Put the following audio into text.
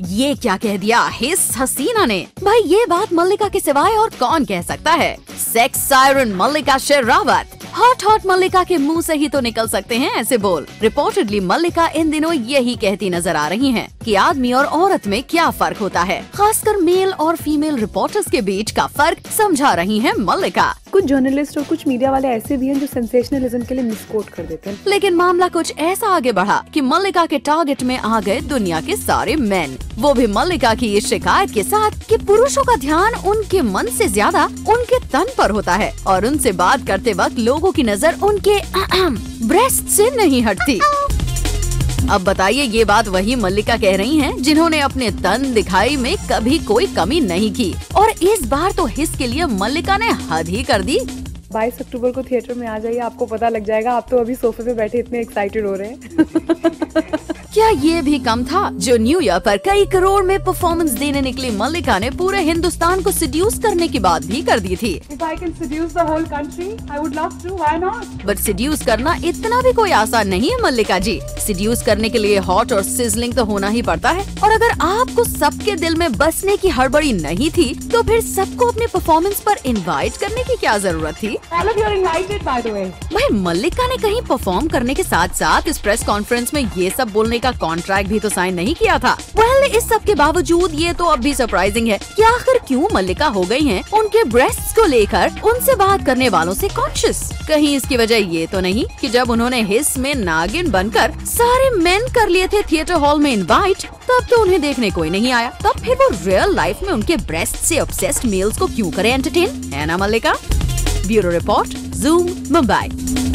ये क्या कह दिया हिस हसीना ने। भाई ये बात मल्लिका के सिवाय और कौन कह सकता है। सेक्स सायरन मल्लिका शेरावत। हॉट मल्लिका के मुंह से ही तो निकल सकते हैं ऐसे बोल। रिपोर्टेडली मल्लिका इन दिनों यही कहती नजर आ रही हैं कि आदमी और औरत में क्या फर्क होता है। खासकर मेल और फीमेल रिपोर्टर्स के बीच का फर्क समझा रही हैं मल्लिका। कुछ जर्नलिस्ट और कुछ मीडिया वाले ऐसे भी हैं जो सेंसेशनलिज्म के लिए मिसकोट कर देते हैं। लेकिन मामला कुछ ऐसा आगे बढ़ा कि मल्लिका के टारगेट में आ गए दुनिया के सारे मेन। वो भी मल्लिका की इस शिकायत के साथ कि पुरुषों का ध्यान उनके मन से ज्यादा उनके तन पर होता है और उनसे बात करते वक्त लोगों की नजर उनके ब्रेस्ट से नहीं हटती। अब बताइए ये बात वही मल्लिका कह रही हैं जिन्होंने अपने तन दिखाई में कभी कोई कमी नहीं की। और इस बार तो हिस के लिए मल्लिका ने हद ही कर दी। 22 अक्टूबर को थिएटर में आ जाइए, आपको पता लग जाएगा। आप तो अभी सोफे पे बैठे इतने एक्साइटेड हो रहे हैं। क्या ये भी कम था जो न्यू ईयर पर कई करोड़ में परफॉर्मेंस देने निकली मल्लिका ने पूरे हिंदुस्तान को सिड्यूस करने की बात भी कर दी थी। If I can seduce the whole country, I would love to. Why not? But seduce करना इतना भी कोई आसान नहीं है मल्लिका जी। सिड्यूस करने के लिए हॉट और सिजलिंग तो होना ही पड़ता है। और अगर आपको सबके दिल में बसने की हड़बड़ी नहीं थी तो फिर सबको अपने परफॉर्मेंस पर इनवाइट करने की क्या जरूरत थी। All of you are invited, by the way. भाई मल्लिका ने कहीं परफॉर्म करने के साथ साथ इस प्रेस कॉन्फ्रेंस में ये सब बोलने का कॉन्ट्रैक्ट भी तो साइन नहीं किया था। इस सब के बावजूद ये तो अब भी सरप्राइजिंग है कि आखिर क्यों मल्लिका हो गई हैं उनके ब्रेस्ट्स को लेकर उनसे बात करने वालों से कॉन्शियस। कहीं इसकी वजह ये तो नहीं कि जब उन्होंने हिस में नागिन बनकर सारे मेन कर लिए थे थिएटर हॉल में इनवाइट, तब तो उन्हें देखने कोई नहीं आया। तब फिर वो रियल लाइफ में उनके ब्रेस्ट से ऑब्सेस्ड मेल्स को क्यों करे एंटरटेन, है ना Mallika. Bureau report, Zoom, Mumbai.